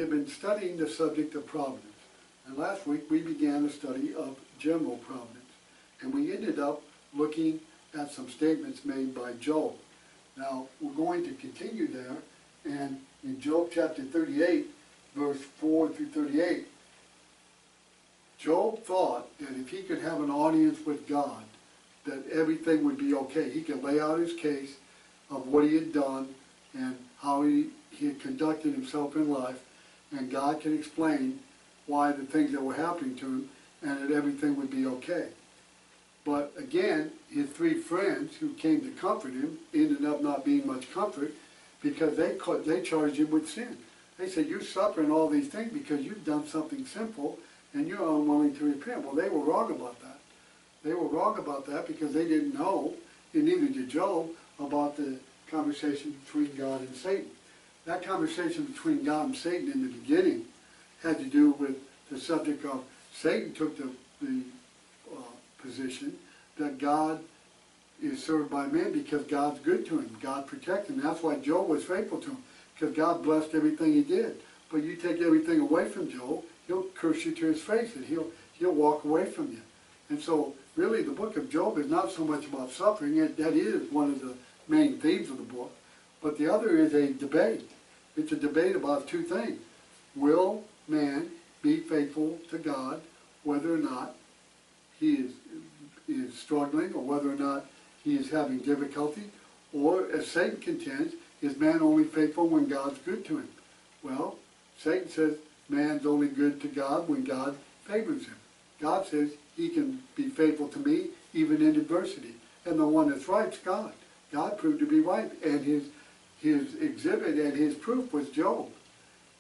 have been studying the subject of providence. And last week we began a study of general providence. And we ended up looking at some statements made by Job. Now, we're going to continue there. And in Job chapter 38, verse 4 through 38, Job thought that if he could have an audience with God, that everything would be okay. He could lay out his case of what he had done and how he had conducted himself in life, and God can explain why the things that were happening to him, and that everything would be okay. But again, his three friends who came to comfort him ended up not being much comfort, because they charged him with sin. They said, you're suffering all these things because you've done something sinful and you're unwilling to repent. Well, they were wrong about that. They were wrong about that because they didn't know, and neither did Job, about the conversation between God and Satan. That conversation between God and Satan in the beginning had to do with the subject of Satan took the position that God is served by man because God's good to him. God protects him. That's why Job was faithful to him, because God blessed everything he did. But you take everything away from Job, he'll curse you to his face, and he'll walk away from you. And so, really, the book of Job is not so much about suffering. That is one of the main themes of the book. But the other is a debate. It's a debate about two things. Will man be faithful to God, whether or not he is struggling, or whether or not he is having difficulty, or, as Satan contends, is man only faithful when God's good to him? Well, Satan says man's only good to God when God favors him. God says he can be faithful to me even in adversity. And the one that's right is God. God proved to be right, and his exhibit and his proof was Job.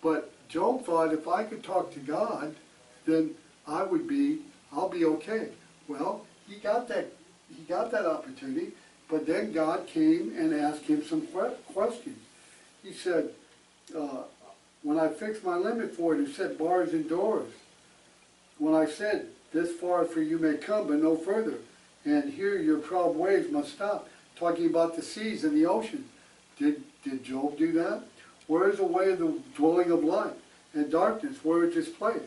But Job thought, if I could talk to God, then I'll be okay. Well, he got that opportunity, but then God came and asked him some questions. He said, when I fixed my limit for it, it set bars and doors. When I said, this far for you may come, but no further, and here your proud waves must stop. Talking about the seas and the ocean. Did Job do that? Where is the way of the dwelling of light? And darkness, where is its place?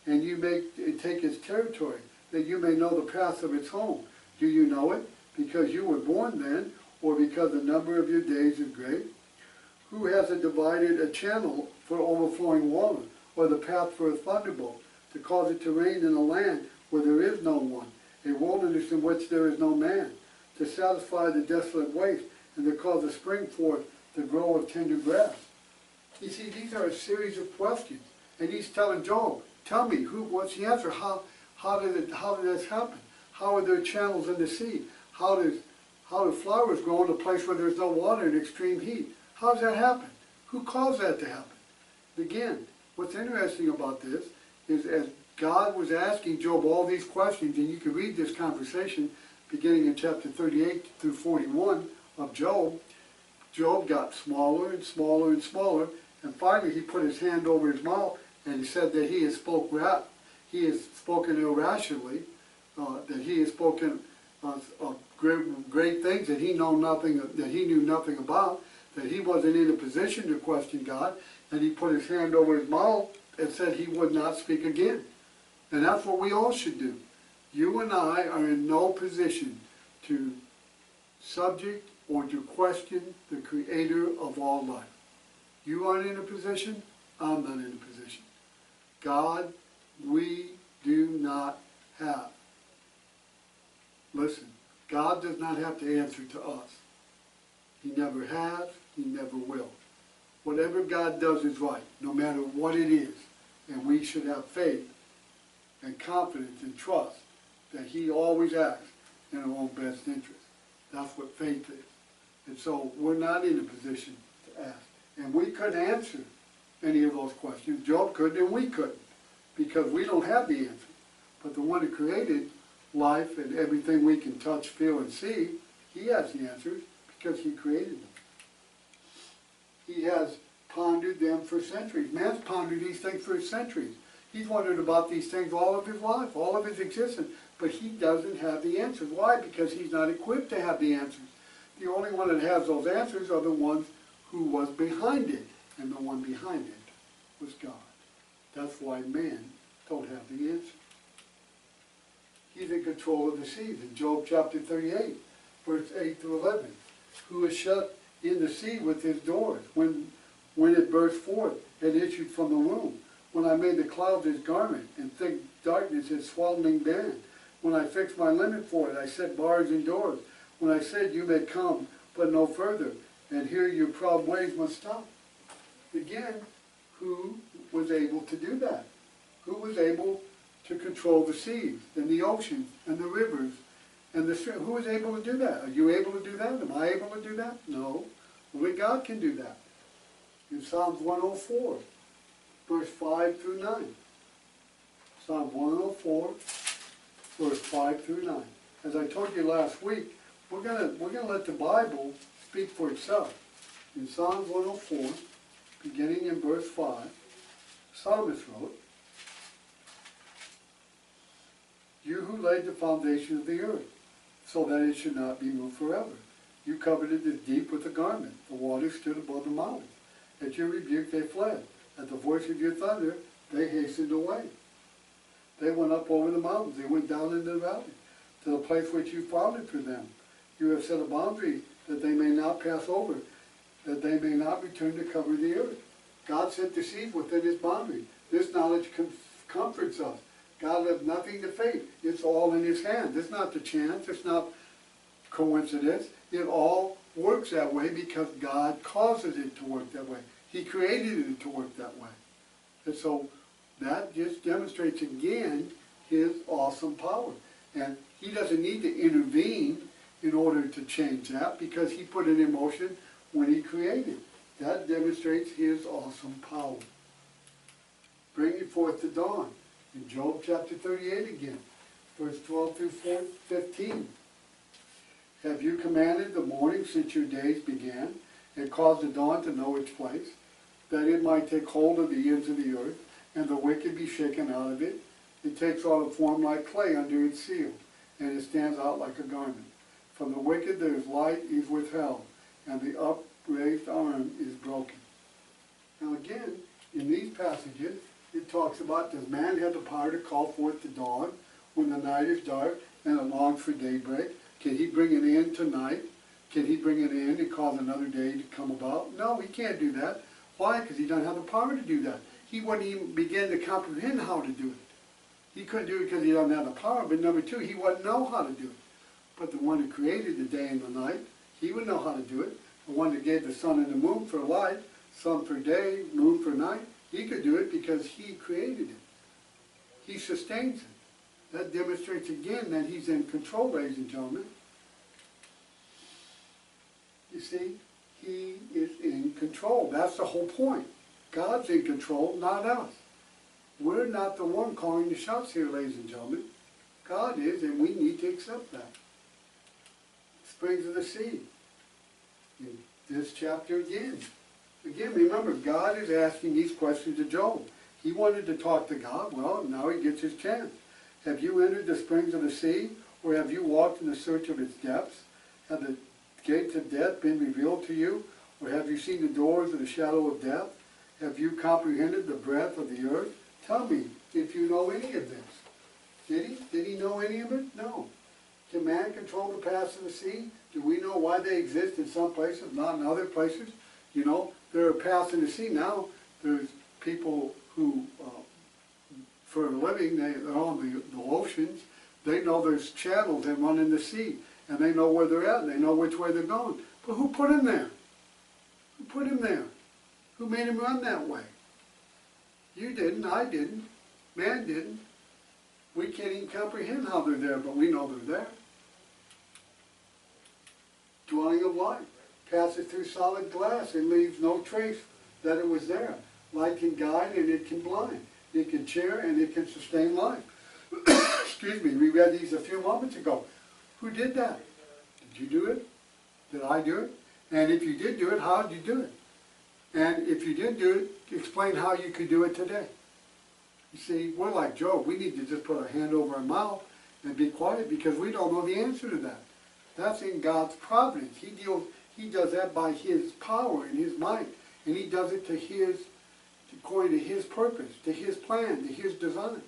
And you may take its territory, that you may know the path of its home. Do you know it? Because you were born then, or because the number of your days is great? Who has divided a channel for overflowing water, or the path for a thunderbolt, to cause it to rain in a land where there is no one, a wilderness in which there is no man, to satisfy the desolate waste, and to cause a spring forth to grow of tender grass? You see, these are a series of questions, and he's telling Job, tell me, what's the answer? How did this happen? How are there channels in the sea? How do flowers grow in a place where there's no water and extreme heat? How does that happen? Who caused that to happen? Again, what's interesting about this is, as God was asking Job all these questions, and you can read this conversation beginning in chapter 38 through 41 of Job, Job got smaller and smaller and smaller, and finally he put his hand over his mouth and he said that he has spoken irrationally, that he has spoken of great things that he knew nothing about, that he wasn't in a position to question God, and he put his hand over his mouth and said he would not speak again. And that's what we all should do. You and I are in no position to subject or to question the Creator of all life. You aren't in a position, I'm not in a position. God, we do not have. Listen, God does not have to answer to us. He never has, he never will. Whatever God does is right, no matter what it is. And we should have faith and confidence and trust that he always acts in our own best interest. That's what faith is. And so we're not in a position to ask. And we couldn't answer any of those questions. Job couldn't and we couldn't, because we don't have the answer. But the one who created life and everything we can touch, feel, and see, he has the answers because he created them. He has pondered them for centuries. Man's pondered these things for centuries. He's wondered about these things all of his life, all of his existence, but he doesn't have the answers. Why? Because he's not equipped to have the answers. The only one that has those answers are the ones who was behind it, and the one behind it was God. That's why man don't have the answer. He's in control of the seas. In Job chapter 38, verse 8 through 11, who is shut in the sea with his doors, when it burst forth and issued from the womb, when I made the clouds his garment, and thick darkness his swaddling band, when I fixed my limit for it, I set bars and doors, when I said, you may come, but no further, and here your proud ways must stop. Again, who was able to do that? Who was able to control the seas, and the oceans, and the rivers, and the stream? Who was able to do that? Are you able to do that? Am I able to do that? No. Only God can do that. In Psalms 104, verse 5 through 9. Psalm 104, verse 5 through 9. As I told you last week, we're gonna let the Bible speak for itself. In Psalms 104, beginning in verse 5, Psalmist wrote, you who laid the foundation of the earth, so that it should not be moved forever. You covered it as deep with a garment. The waters stood above the mountains. At your rebuke they fled. At the voice of your thunder, they hastened away. They went up over the mountains. They went down into the valley, to the place which you founded for them. You have set a boundary that they may not pass over, that they may not return to cover the earth. God set the seas within his boundary. This knowledge comforts us. God left nothing to fate. It's all in his hand. It's not the chance. It's not coincidence. It all works that way because God causes it to work that way. He created it to work that way. And so that just demonstrates again his awesome power. And he doesn't need to intervene in order to change that because he put it in motion when he created. That demonstrates his awesome power. Bringing forth the dawn. In Job chapter 38 again, verse 12 through 15. Have you commanded the morning since your days began, and caused the dawn to know its place, that it might take hold of the ends of the earth, and the wicked be shaken out of it? It takes on a form like clay under its seal, and it stands out like a garment. From the wicked there is light is withheld, and the upraised arm is broken. Now again, in these passages, it talks about, does man have the power to call forth the dawn when the night is dark and it longs for daybreak? Can he bring it in tonight? Can he bring it in and cause another day to come about? No, he can't do that. Why? Because he doesn't have the power to do that. He wouldn't even begin to comprehend how to do it. He couldn't do it because he doesn't have the power, but number two, he wouldn't know how to do it. But the one who created the day and the night, he would know how to do it. The one that gave the sun and the moon for light, sun for day, moon for night, he could do it because he created it. He sustains it. That demonstrates again that he's in control, ladies and gentlemen. You see, he is in control. That's the whole point. God's in control, not us. We're not the one calling the shots here, ladies and gentlemen. God is, and we need to accept that. Springs of the sea. In this chapter again. Again, remember, God is asking these questions to Job. He wanted to talk to God. Well, now he gets his chance. Have you entered the springs of the sea, or have you walked in the search of its depths? Have the gates of death been revealed to you, or have you seen the doors of the shadow of death? Have you comprehended the breadth of the earth? Tell me if you know any of this. Did he? Did he know any of it? No. Can man control the paths of the sea? Do we know why they exist in some places, not in other places? You know, there are paths in the sea now. There's people who, for a living, they're on the oceans. They know there's channels that run in the sea, and they know where they're at, and they know which way they're going. But who put him there? Who put him there? Who made him run that way? You didn't, I didn't, man didn't. We can't even comprehend how they're there, but we know they're there. Dwelling of light passes through solid glass and leaves no trace that it was there. Light can guide and it can blind. It can cheer and it can sustain life. Excuse me, we read these a few moments ago. Who did that? Did you do it? Did I do it? And if you did do it, how did you do it? And if you did do it, explain how you could do it today. You see, we're like Job. We need to just put our hand over our mouth and be quiet because we don't know the answer to that. That's in God's providence. He does that by his power and his might. And he does it to his according to His purpose, to His plan, to His design.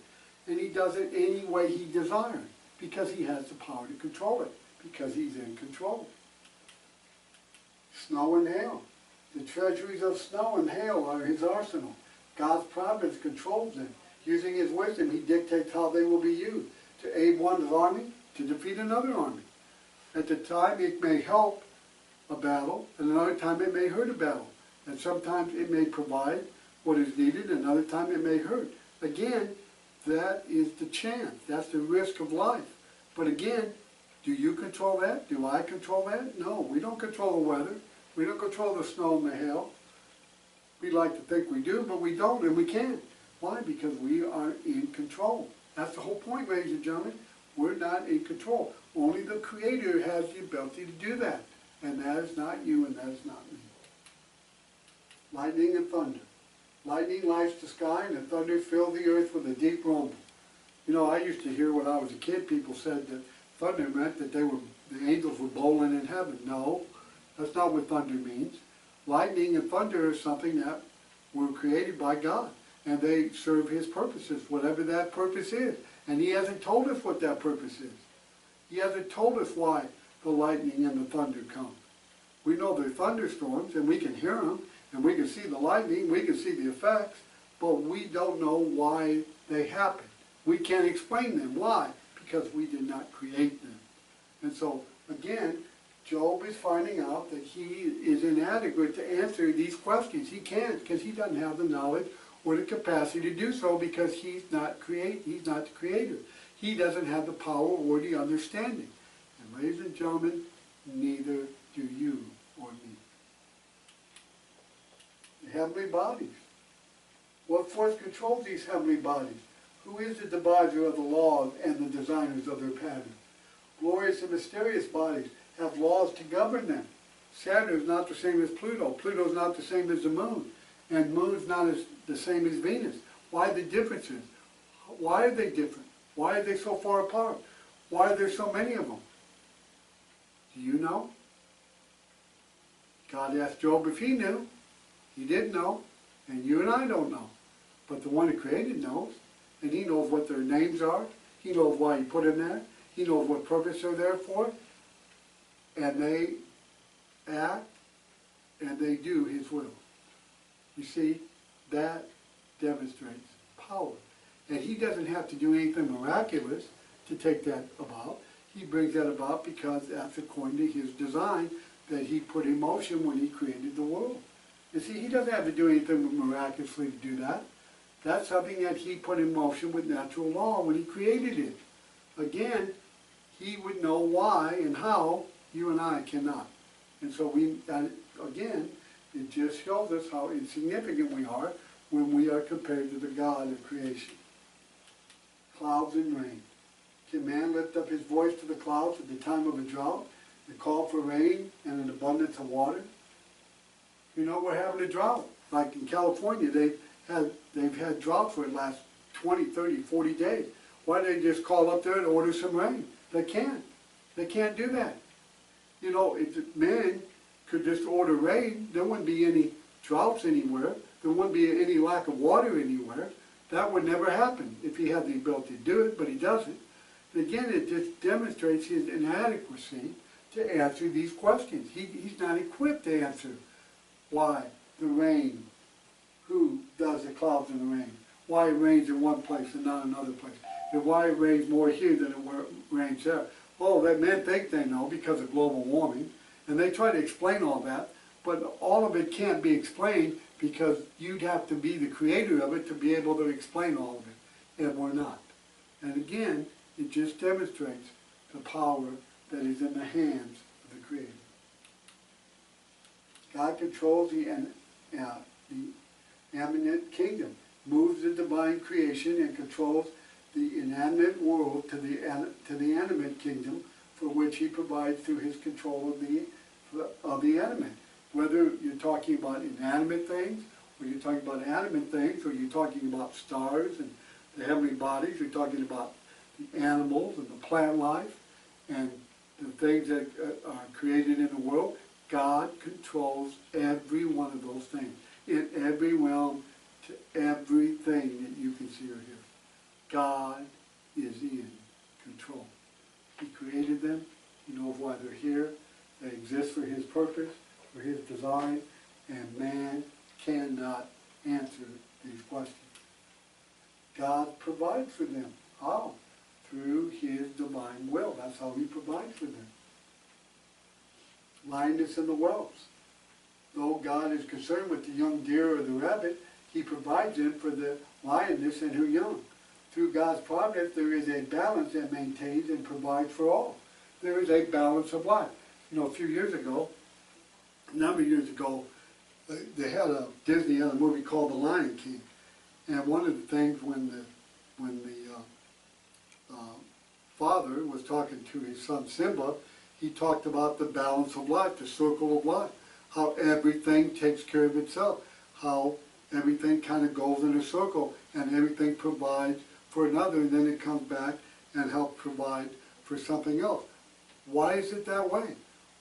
And He does it any way He desires, because He has the power to control it, because He's in control. Snow and hail. The treasuries of snow and hail are His arsenal. God's providence controls them. Using His wisdom, He dictates how they will be used to aid one army, to defeat another army. At the time, it may help a battle, and another time it may hurt a battle. And sometimes it may provide what is needed, and another time it may hurt. Again, that is the chance. That's the risk of life. But again, do you control that? Do I control that? No, we don't control the weather. We don't control the snow and the hail. We like to think we do, but we don't, and we can't. Why? Because we are in control. That's the whole point, ladies and gentlemen. We're not in control. Only the Creator has the ability to do that. And that is not you, and that is not me. Lightning and thunder. Lightning lights the sky, and the thunder fills the earth with a deep rumble. You know, I used to hear when I was a kid, people said that thunder meant that the angels were bowling in heaven. No, that's not what thunder means. Lightning and thunder are something that were created by God, and they serve His purposes, whatever that purpose is. And He hasn't told us what that purpose is. He hasn't told us why the lightning and the thunder come. We know they're thunderstorms, and we can hear them, and we can see the lightning, we can see the effects, but we don't know why they happen. We can't explain them. Why? Because we did not create them. And so, again, Job is finding out that he is inadequate to answer these questions. He can't, because he doesn't have the knowledge or the capacity to do so, because he's not the creator. He doesn't have the power or the understanding. And ladies and gentlemen, neither do you or me. The heavenly bodies. What force controls these heavenly bodies? Who is the deviser of the laws and the designers of their pattern? Glorious and mysterious bodies have laws to govern them. Saturn is not the same as Pluto. Pluto is not the same as the moon. And moon is not the same as Venus. Why the differences? Why are they different? Why are they so far apart? Why are there so many of them? Do you know? God asked Job if he knew. He didn't know. And you and I don't know. But the one who created knows. And He knows what their names are. He knows why He put them there. He knows what purpose they're there for. And they act and they do His will. You see, that demonstrates power. And He doesn't have to do anything miraculous to take that about. He brings that about because that's according to His design that He put in motion when He created the world. You see, He doesn't have to do anything miraculously to do that. That's something that He put in motion with natural law when He created it. Again, He would know why and how. You and I cannot. And so again, it just shows us how insignificant we are when we are compared to the God of creation. Clouds and rain. Can man lift up his voice to the clouds at the time of a drought and call for rain and an abundance of water? You know, we're having a drought. Like in California, they've had drought for the last 20, 30, 40 days. Why don't they just call up there and order some rain? They can't. They can't do that. You know, if man could just order rain, there wouldn't be any droughts anywhere. There wouldn't be any lack of water anywhere. That would never happen if he had the ability to do it, but he doesn't. And again, it just demonstrates his inadequacy to answer these questions. He's not equipped to answer why the rain, who does the clouds and the rain, why it rains in one place and not another place, and why it rains more here than it rains there. Oh, that men think they know because of global warming, and they try to explain all that, but all of it can't be explained because you'd have to be the creator of it to be able to explain all of it, and we're not. And again, it just demonstrates the power that is in the hands of the Creator. God controls the eminent kingdom, moves the divine creation, and controls the inanimate world to the animate kingdom, for which He provides through His control of the animate. Whether you're talking about inanimate things, or you're talking about animate things, or you're talking about stars and the heavenly bodies, you're talking about the animals and the plant life and the things that are created in the world, God controls every one of those things in every realm to everything that you can see or hear. God is in control. He created them. He knows why they're here. They exist for His purpose, for His design, and man cannot answer these questions. God provides for them. How? Through His divine will. That's how He provides for them. Lioness in the whelps. Though God is concerned with the young deer or the rabbit, He provides them for the lioness and her young. Through God's providence, there is a balance that maintains and provides for all. There is a balance of life. You know, a few years ago, a number of years ago, Disney had a movie called The Lion King. And one of the things when the father was talking to his son Simba, he talked about the balance of life, the circle of life, how everything takes care of itself, how everything kind of goes in a circle and everything provides for another, and then it comes back and helps provide for something else. Why is it that way?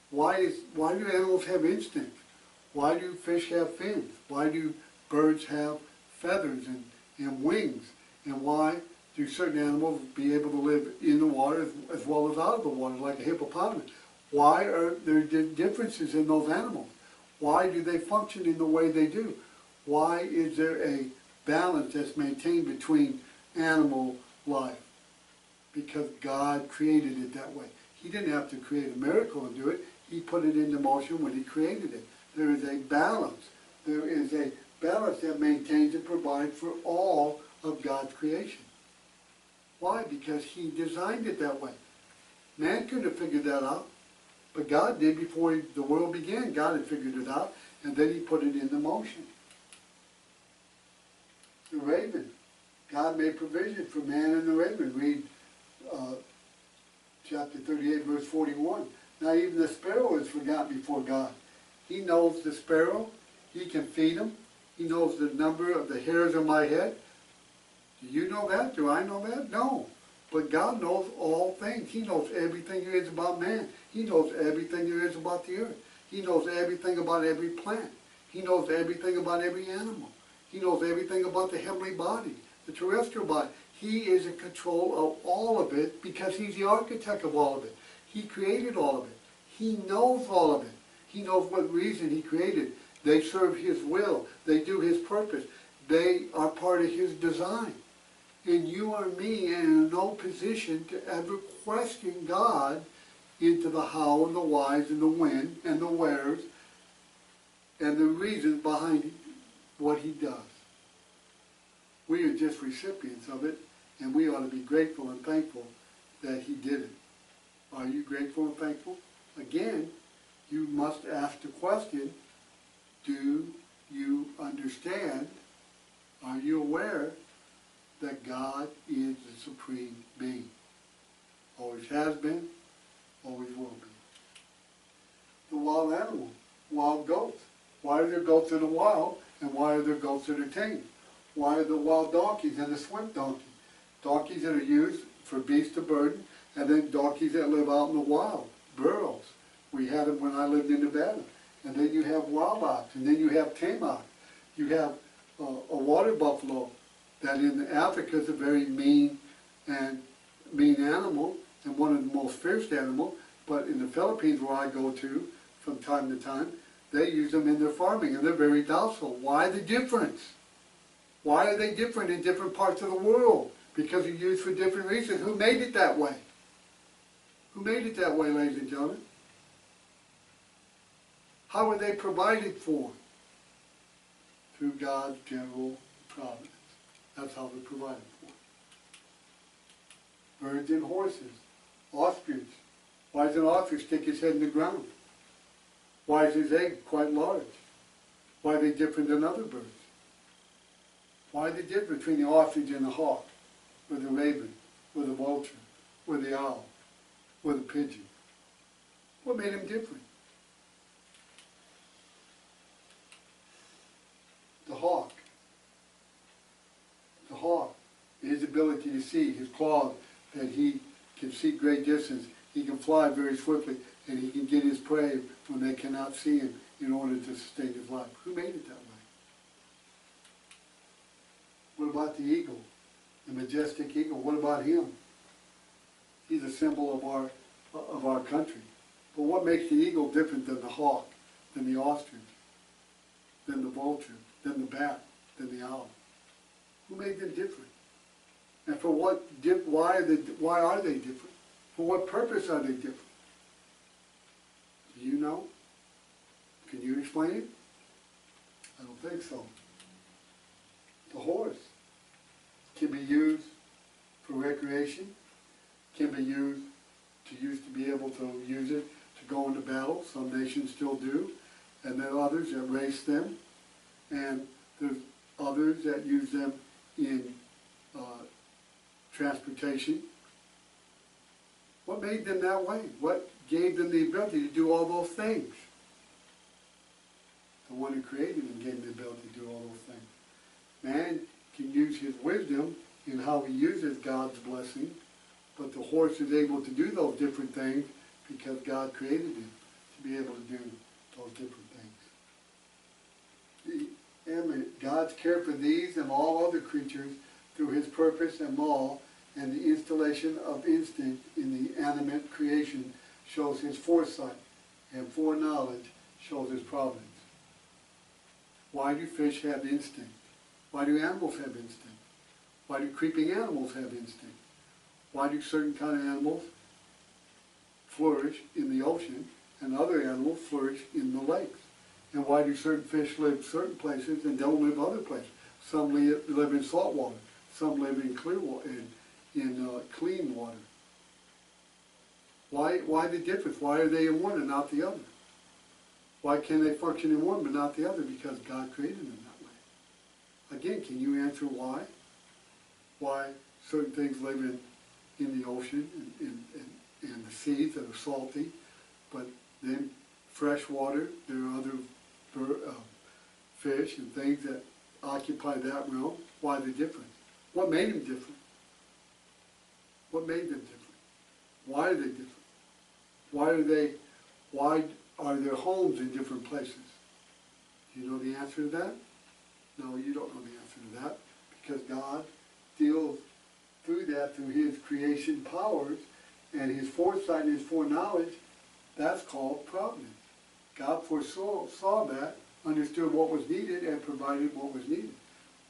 Why do animals have instincts? Why do fish have fins? Why do birds have feathers and wings? And why do certain animals be able to live in the water as well as out of the water, like a hippopotamus? Why are there differences in those animals? Why do they function in the way they do? Why is there a balance that's maintained between animal life? Because God created it that way. He didn't have to create a miracle to do it. He put it into motion when He created it. There is a balance. There is a balance that maintains and provides for all of God's creation. Why? Because He designed it that way. Man couldn't have figured that out, but God did before the world began. God had figured it out, and then He put it into motion. The raven. God made provision for man and the raven. Read chapter 38, verse 41. Now even the sparrow is forgotten before God. He knows the sparrow. He can feed him. He knows the number of the hairs on my head. Do you know that? Do I know that? No. But God knows all things. He knows everything there is about man. He knows everything there is about the earth. He knows everything about every plant. He knows everything about every animal. He knows everything about the heavenly body, the terrestrial body. He is in control of all of it because He's the architect of all of it. He created all of it. He knows all of it. He knows what reason He created. They serve His will. They do His purpose. They are part of His design. And you or me are in no position to ever question God into the how and the whys and the when and the wheres and the reasons behind what He does. We are just recipients of it, and we ought to be grateful and thankful that He did it. Are you grateful and thankful? Again, you must ask the question, do you understand, are you aware that God is the supreme being? Always has been, always will be. The wild animal, wild goats. Why are there goats in the wild, and why are there goats that are tamed? Why are there wild donkeys and the swamp donkey? Donkeys that are used for beasts of burden, and then donkeys that live out in the wild, burros. We had them when I lived in Nevada. And then you have wild ox, and then you have tame ox. You have a water buffalo that in Africa is a very mean animal and one of the most fierce animals. But in the Philippines, where I go to from time to time, they use them in their farming, and they're very docile. Why the difference? Why are they different in different parts of the world? Because they're used for different reasons. Who made it that way? Who made it that way, ladies and gentlemen? How are they provided for? Through God's general providence. That's how they're provided for. Birds and horses. Ostrich. Why does an ostrich stick his head in the ground? Why is his egg quite large? Why are they different than other birds? Why the difference between the ostrich and the hawk, or the raven, or the vulture, or the owl, or the pigeon? What made them different? The hawk. The hawk, his ability to see, his claws, that he can see great distance, he can fly very swiftly, and he can get his prey when they cannot see him in order to sustain his life. Who made it that way? about the eagle? The majestic eagle, what about him? He's a symbol of our country. But what makes the eagle different than the hawk, than the ostrich, than the vulture, than the bat, than the owl? Who made them different? And for what? Why are they different? For what purpose are they different? Do you know? Can you explain it? I don't think so. The horse can be used for recreation, can be used to be able to use it to go into battle. Some nations still do. And there are others that race them. And there's others that use them in transportation. What made them that way? What gave them the ability to do all those things? The one who created them gave them the ability to do all those things. Man can use his wisdom in how he uses God's blessing, but the horse is able to do those different things because God created him to be able to do those different things. God's care for these and all other creatures through his purpose and law and the installation of instinct in the animate creation shows his foresight, and foreknowledge shows his providence. Why do fish have instinct? Why do animals have instinct? Why do creeping animals have instinct? Why do certain kind of animals flourish in the ocean and other animals flourish in the lakes? And why do certain fish live certain places and don't live other places? Some live in salt water. Some live in clear water, in clean water. Why the difference? Why are they in one and not the other? Why can they function in one but not the other? Because God created them that way. Again, can you answer why? Why certain things live in the ocean and the seas that are salty, but then fresh water, there are other fish and things that occupy that realm. Why the difference? What made them different? What made them different? Why are they different? Why are their homes in different places? Do you know the answer to that? No, you don't know the answer to that, because God deals through his creation powers and his foresight and his foreknowledge. That's called providence. God saw that, understood what was needed, and provided what was needed.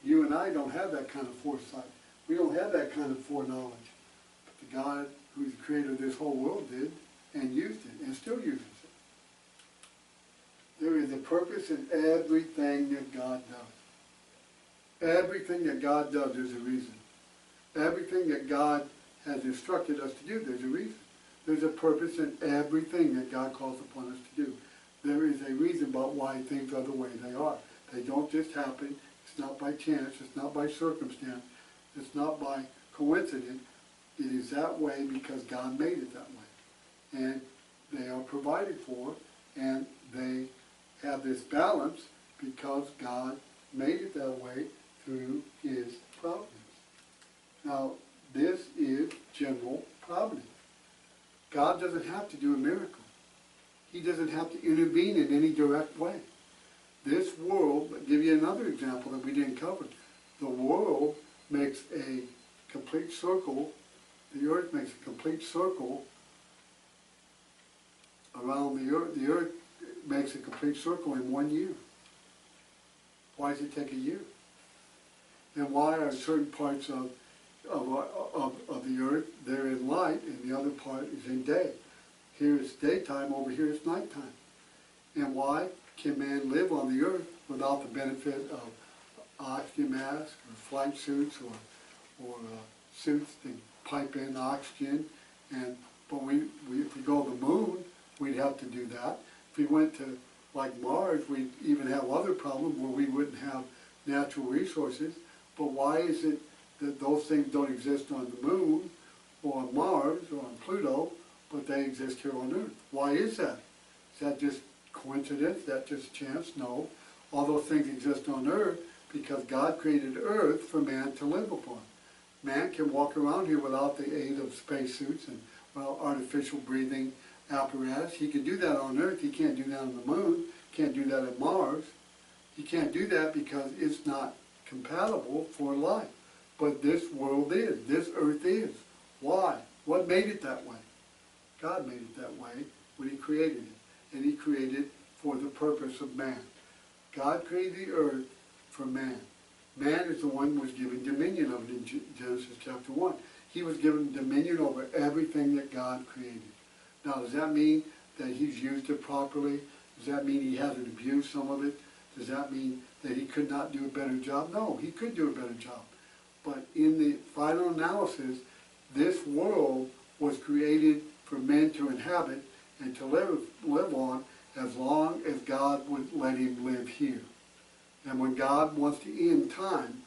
You and I don't have that kind of foresight. We don't have that kind of foreknowledge. But the God who's the creator of this whole world did, and used it, and still uses it. There is a purpose in everything that God does. Everything that God does, there's a reason. Everything that God has instructed us to do, there's a reason. There's a purpose in everything that God calls upon us to do. There is a reason about why things are the way they are. They don't just happen. It's not by chance. It's not by circumstance. It's not by coincidence. It is that way because God made it that way. And they are provided for, and they have this balance because God made it that way through his providence. Now, this is general providence. God doesn't have to do a miracle. He doesn't have to intervene in any direct way. This world, I'll give you another example that we didn't cover. The world makes a complete circle, the earth makes a complete circle around the earth. The earth makes a complete circle in 1 year. Why does it take a year? And why are certain parts of the earth, they're in light, and the other part is in day? Here it's daytime, over here it's nighttime. And why can man live on the earth without the benefit of oxygen masks or flight suits or suits that pipe in oxygen? But if we go to the moon, we'd have to do that. If we went to like Mars, we'd even have other problems where we wouldn't have natural resources. But why is it that those things don't exist on the moon or on Mars or on Pluto, but they exist here on Earth? Why is that? Is that just coincidence? Is that just chance? No. All those things exist on Earth because God created Earth for man to live upon. Man can walk around here without the aid of spacesuits and artificial breathing apparatus. He can do that on Earth. He can't do that on the moon. Can't do that at Mars. He can't do that because it's not compatible for life. But this world is, this earth is. Why? What made it that way? God made it that way when he created it. And he created it for the purpose of man. God created the earth for man. Man is the one who was given dominion of it in Genesis chapter 1. He was given dominion over everything that God created. Now, does that mean that he's used it properly? Does that mean he hasn't abused some of it? Does that mean that he could not do a better job? No, he could do a better job. But in the final analysis, this world was created for men to inhabit and to live on as long as God would let him live here. And when God wants to end time,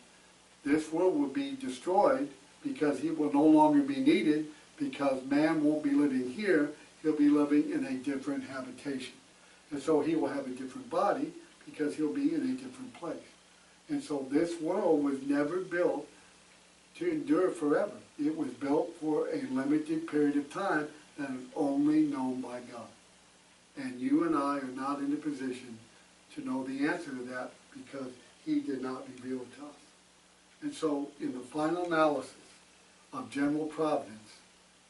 this world will be destroyed because he will no longer be needed, because man won't be living here, he'll be living in a different habitation. And so he will have a different body because he'll be in a different place. And so this world was never built to endure forever. It was built for a limited period of time that is only known by God. And you and I are not in a position to know the answer to that because he did not reveal it to us. And so in the final analysis of general providence,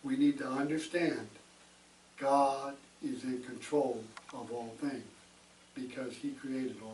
we need to understand God is in control of all things because he created all